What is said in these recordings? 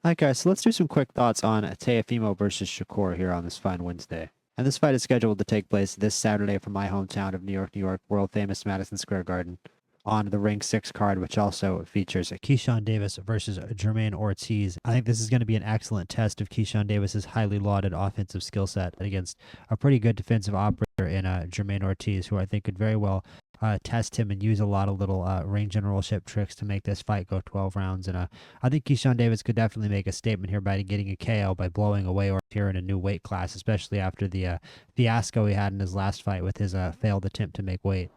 Hi guys, so let's do some quick thoughts on Teofimo versus Shakur here on this fine Wednesday. And this fight is scheduled to take place this Saturday from my hometown of New York, world famous Madison Square Garden, on the Ring 6 card, which also features Keyshawn Davis versus Jermaine Ortiz. I think this is going to be an excellent test of Keyshawn Davis's highly lauded offensive skill set against a pretty good defensive operator in Jermaine Ortiz, who I think could very well test him and use a lot of little ring generalship tricks to make this fight go 12 rounds. And I think Keyshawn Davis could definitely make a statement here by getting a KO by blowing away Ortiz here in a new weight class, especially after the fiasco he had in his last fight with his failed attempt to make weight.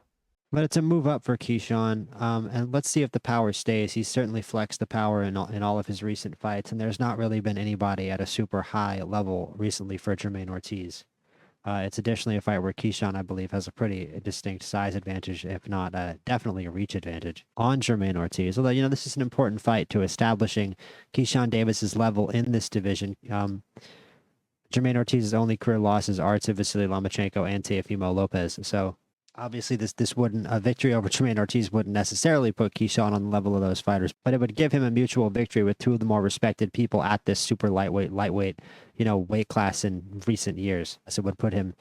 But it's a move up for Keyshawn, and let's see if the power stays. He's certainly flexed the power in all of his recent fights, and there's not really been anybody at a super high level recently for Jermaine Ortiz. It's additionally a fight where Keyshawn, I believe, has a pretty distinct size advantage, if not definitely a reach advantage on Jermaine Ortiz. Although, this is an important fight to establishing Keyshawn Davis's level in this division. Jermaine Ortiz's only career losses are to Vasily Lomachenko and Teofimo Lopez. So obviously this wouldn't, a victory over Jermaine Ortiz wouldn't necessarily put Keyshawn on the level of those fighters, but it would give him a mutual victory with two of the more respected people at this super lightweight, weight class in recent years. So it would put him,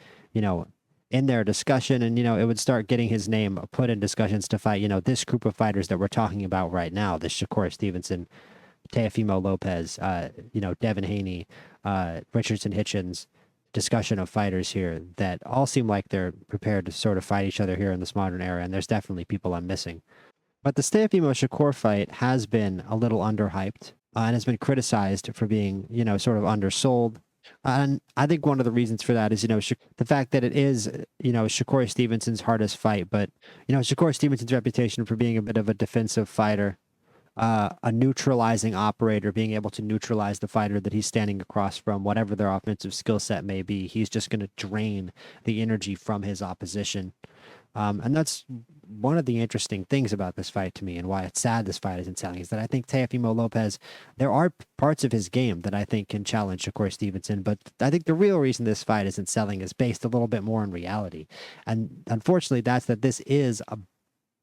in their discussion, and, it would start getting his name put in discussions to fight, this group of fighters that we're talking about right now, this Shakur Stevenson, Teofimo Lopez, Devin Haney, Richardson Hitchens, discussion of fighters here that all seem like they're prepared to sort of fight each other here in this modern era, and there's definitely people I'm missing. But the Teofimo Shakur fight has been a little underhyped and has been criticized for being, sort of undersold. And I think one of the reasons for that is, the fact that it is, Shakur Stevenson's hardest fight, but, Shakur Stevenson's reputation for being a bit of a defensive fighter, a neutralizing operator, being able to neutralize the fighter that he's standing across from, whatever their offensive skill set may be. He's just going to drain the energy from his opposition. And that's one of the interesting things about this fight to me, and why it's sad this fight isn't selling, is that I think Teofimo Lopez, there are parts of his game that I think can challenge Shakur Stevenson, but I think the real reason this fight isn't selling is based a little bit more in reality. And unfortunately, that's that this is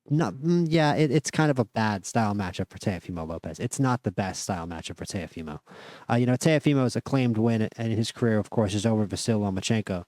it's kind of a bad style matchup for Teofimo Lopez. It's not the best style matchup for Teofimo. Teofimo's acclaimed win in his career, of course, is over Vasily Lomachenko.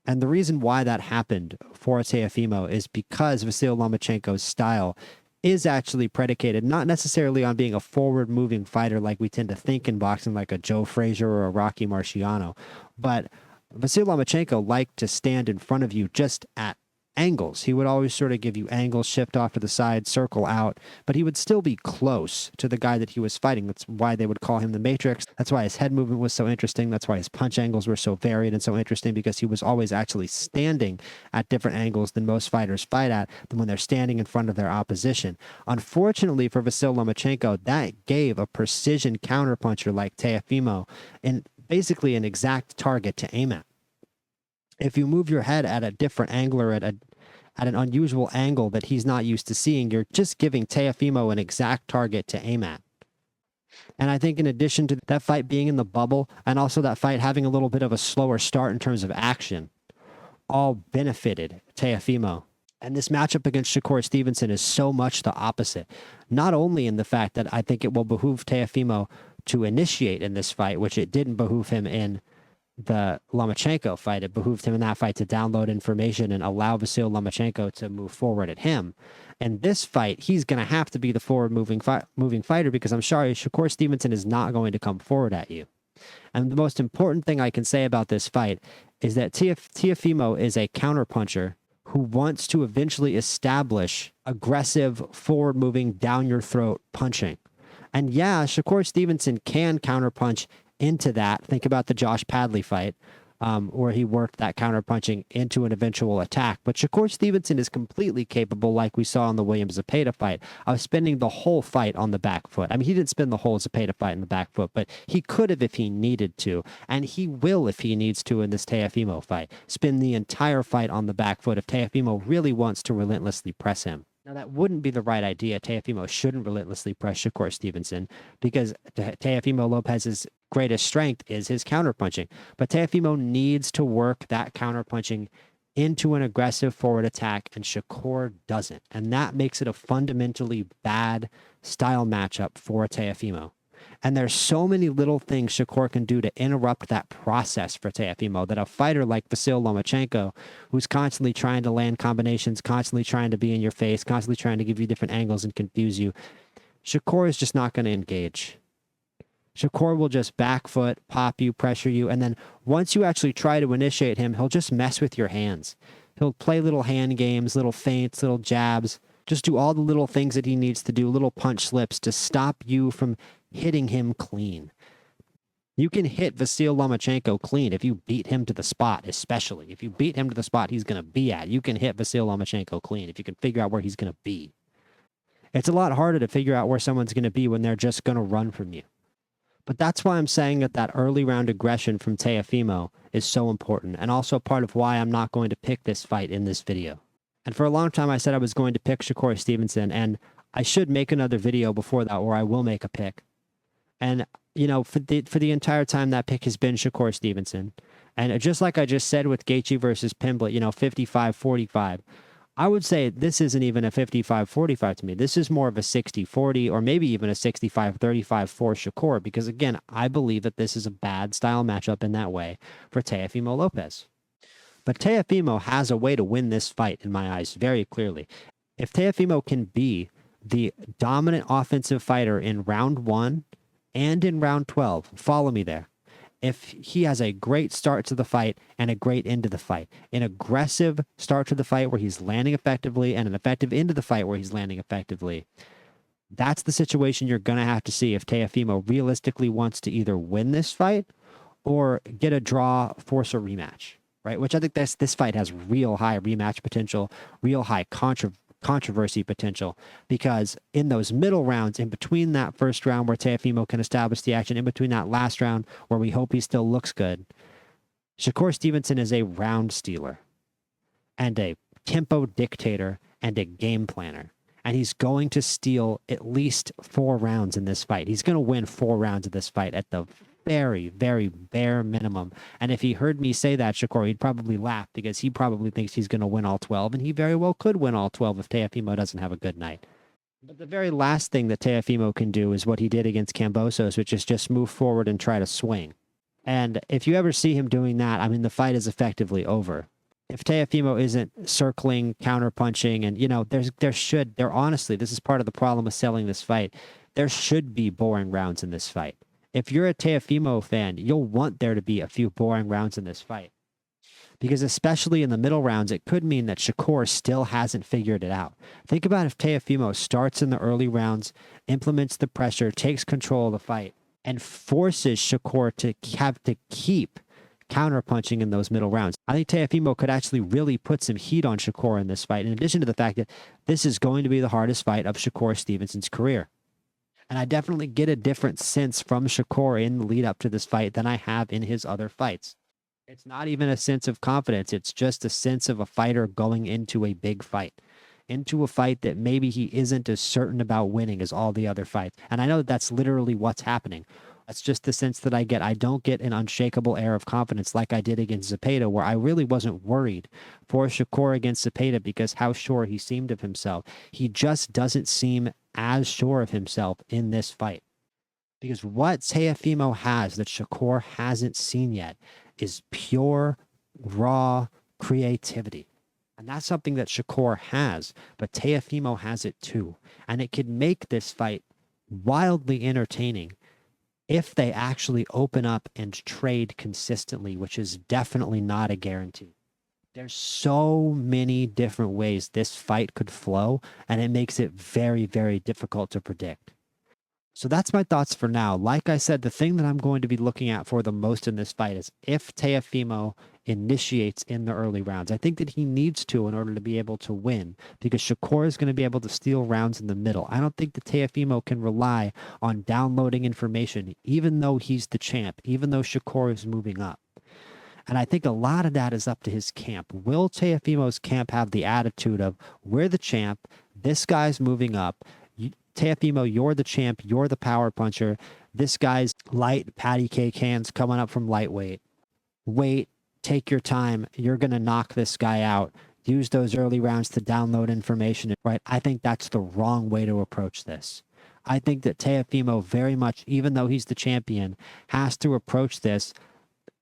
And the reason why that happened for Teofimo is because Vasily Lomachenko's style is actually predicated not necessarily on being a forward-moving fighter like we tend to think in boxing, like a Joe Frazier or a Rocky Marciano, but Vasily Lomachenko liked to stand in front of you just at angles. He would always sort of give you angles, shift off to the side, circle out, but he would still be close to the guy that he was fighting. That's why they would call him the Matrix. That's why his head movement was so interesting. That's why his punch angles were so varied and so interesting, because he was always actually standing at different angles than most fighters fight at when they're standing in front of their opposition. Unfortunately for Vasily Lomachenko, that gave a precision counterpuncher like Teofimo and basically an exact target to aim at. If you move your head at a different angle or at an unusual angle that he's not used to seeing, you're just giving Teofimo an exact target to aim at. And I think in addition to that fight being in the bubble, and also that fight having a little bit of a slower start in terms of action, all benefited Teofimo. And this matchup against Shakur Stevenson is so much the opposite. Not only in the fact that I think it will behoove Teofimo to initiate in this fight, which it didn't behoove him in the Lomachenko fight. It behooved him in that fight to download information and allow Vasily Lomachenko to move forward at him. And this fight, he's going to have to be the forward-moving fighter, because I'm sorry, Shakur Stevenson is not going to come forward at you. And the most important thing I can say about this fight is that Teofimo is a counterpuncher who wants to eventually establish aggressive, forward-moving, down-your-throat punching. And yeah, Shakur Stevenson can counterpunch into that. Think about the Josh Padley fight, where he worked that counterpunching into an eventual attack. But Shakur Stevenson is completely capable, like we saw in the Williams Zepeda fight, of spending the whole fight on the back foot. I mean, he didn't spend the whole Zepeda fight in the back foot, but he could have if he needed to, and he will if he needs to in this Teofimo fight. Spend the entire fight on the back foot if Teofimo really wants to relentlessly press him. Now, that wouldn't be the right idea. Teofimo shouldn't relentlessly press Shakur Stevenson, because Teofimo Lopez's greatest strength is his counterpunching. But Teofimo needs to work that counterpunching into an aggressive forward attack, and Shakur doesn't. And that makes it a fundamentally bad style matchup for Teofimo. And there's so many little things Shakur can do to interrupt that process for Teofimo that a fighter like Vasyl Lomachenko, who's constantly trying to land combinations, constantly trying to be in your face, constantly trying to give you different angles and confuse you, Shakur is just not going to engage. Shakur will just back foot, pop you, pressure you, and then once you actually try to initiate him, he'll just mess with your hands. He'll play little hand games, little feints, little jabs, just do all the little things that he needs to do, little punch slips to stop you from hitting him clean. You can hit Vasyl Lomachenko clean if you beat him to the spot, especially. If you beat him to the spot he's going to be at, you can hit Vasyl Lomachenko clean if you can figure out where he's going to be. It's a lot harder to figure out where someone's going to be when they're just going to run from you. But that's why I'm saying that early round aggression from Teofimo is so important, and also part of why I'm not going to pick this fight in this video. And for a long time, I said I was going to pick Shakur Stevenson, and I should make another video before that where I will make a pick. And, you know, for the entire time, that pick has been Shakur Stevenson. And just like I just said with Gaethje versus Pimblett, you know, 55-45, I would say this isn't even a 55-45 to me. This is more of a 60-40 or maybe even a 65-35 for Shakur because, again, I believe that this is a bad style matchup in that way for Teofimo Lopez. But Teofimo has a way to win this fight, in my eyes, very clearly. If Teofimo can be the dominant offensive fighter in round 1 and in round 12, follow me there. If he has a great start to the fight and a great end to the fight, an aggressive start to the fight where he's landing effectively and an effective end to the fight where he's landing effectively, that's the situation you're going to have to see if Teofimo realistically wants to either win this fight or get a draw, force a rematch, right? Which I think this fight has real high rematch potential, real high controversy potential, because in those middle rounds, in between that first round where Teofimo can establish the action, in between that last round where we hope he still looks good, Shakur Stevenson is a round stealer and a tempo dictator and a game planner. And he's going to steal at least 4 rounds in this fight. He's going to win 4 rounds of this fight at the very, very bare minimum. And if he heard me say that, Shakur, he'd probably laugh because he probably thinks he's going to win all 12, and he very well could win all 12 if Teofimo doesn't have a good night. But the very last thing that Teofimo can do is what he did against Kambosos, which is just move forward and try to swing. And if you ever see him doing that, I mean, the fight is effectively over. If Teofimo isn't circling, counterpunching, and, you know, there honestly, this is part of the problem with selling this fight, there should be boring rounds in this fight. If you're a Teofimo fan, you'll want there to be a few boring rounds in this fight. Because especially in the middle rounds, it could mean that Shakur still hasn't figured it out. Think about if Teofimo starts in the early rounds, implements the pressure, takes control of the fight, and forces Shakur to have to keep counterpunching in those middle rounds. I think Teofimo could actually really put some heat on Shakur in this fight, in addition to the fact that this is going to be the hardest fight of Shakur Stevenson's career. And I definitely get a different sense from Shakur in the lead up to this fight than I have in his other fights. It's not even a sense of confidence. It's just a sense of a fighter going into a big fight, into a fight that maybe he isn't as certain about winning as all the other fights. And I know that that's literally what's happening. That's just the sense that I get. I don't get an unshakable air of confidence like I did against Zepeda, where I really wasn't worried for Shakur against Zepeda because how sure he seemed of himself. He just doesn't seem as sure of himself in this fight. Because what Teofimo has that Shakur hasn't seen yet is pure, raw creativity. And that's something that Shakur has, but Teofimo has it too. And it could make this fight wildly entertaining if they actually open up and trade consistently, which is definitely not a guarantee. There's so many different ways this fight could flow, and it makes it very, very difficult to predict. So that's my thoughts for now. Like I said, the thing that I'm going to be looking at for the most in this fight is if Teofimo initiates in the early rounds. I think that he needs to in order to be able to win, because Shakur is going to be able to steal rounds in the middle. I don't think that Teofimo can rely on downloading information, even though he's the champ, even though Shakur is moving up. And I think a lot of that is up to his camp. Will Teofimo's camp have the attitude of, we're the champ, this guy's moving up, Teofimo, you're the champ, you're the power puncher, this guy's light patty cake hands coming up from lightweight. Wait, take your time, you're going to knock this guy out. Use those early rounds to download information, right? I think that's the wrong way to approach this. I think that Teofimo very much, even though he's the champion, has to approach this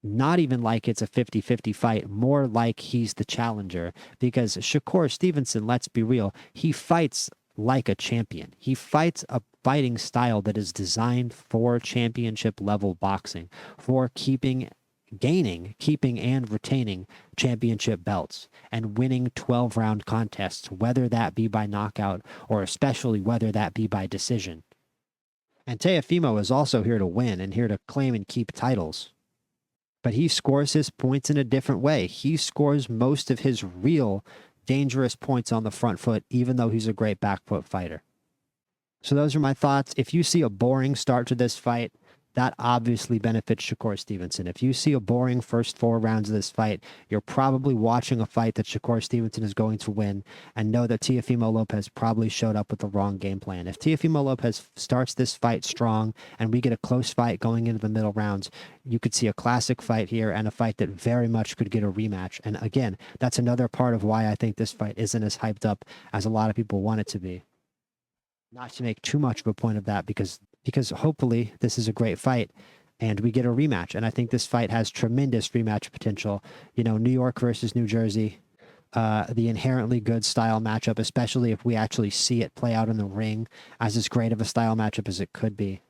not even like it's a 50-50 fight, more like he's the challenger. Because Shakur Stevenson, let's be real, he fights like a champion. He fights a fighting style that is designed for championship level boxing, for gaining, keeping, and retaining championship belts and winning 12-round contests, whether that be by knockout or especially whether that be by decision. And Teofimo is also here to win and here to claim and keep titles. But he scores his points in a different way. He scores most of his real dangerous points on the front foot, even though he's a great back foot fighter. So those are my thoughts. If you see a boring start to this fight, that obviously benefits Shakur Stevenson. If you see a boring first 4 rounds of this fight, you're probably watching a fight that Shakur Stevenson is going to win, and know that Teofimo Lopez probably showed up with the wrong game plan. If Teofimo Lopez starts this fight strong and we get a close fight going into the middle rounds, you could see a classic fight here and a fight that very much could get a rematch. And again, that's another part of why I think this fight isn't as hyped up as a lot of people want it to be. Not to make too much of a point of that, because hopefully this is a great fight and we get a rematch. And I think this fight has tremendous rematch potential. You know, New York versus New Jersey, the inherently good style matchup, especially if we actually see it play out in the ring as as great of a style matchup as it could be.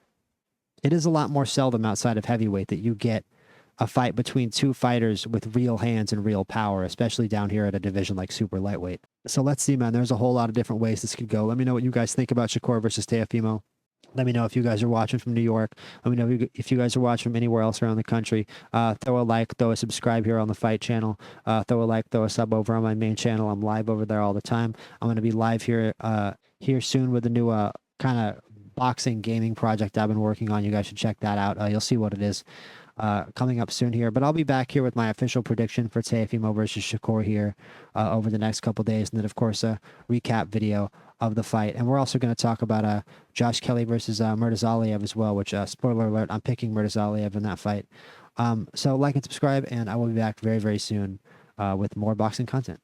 It is a lot more seldom outside of heavyweight that you get a fight between two fighters with real hands and real power, especially down here at a division like super lightweight. So let's see, man. There's a whole lot of different ways this could go. Let me know what you guys think about Shakur versus Teofimo. Let me know if you guys are watching from New York. Let me know if you guys are watching from anywhere else around the country. Throw a like, throw a subscribe here on the Fight channel. Throw a like, throw a sub over on my main channel. I'm live over there all the time. I'm going to be live here soon with a new kind of boxing gaming project I've been working on. You guys should check that out. You'll see what it is coming up soon here. But I'll be back here with my official prediction for Teofimo versus Shakur here over the next couple days. And then, of course, a recap video of the fight. And we're also going to talk about Josh Kelly versus Murtazaliev as well, which, spoiler alert, I'm picking Murtazaliev in that fight. So like and subscribe, and I will be back very, very soon with more boxing content.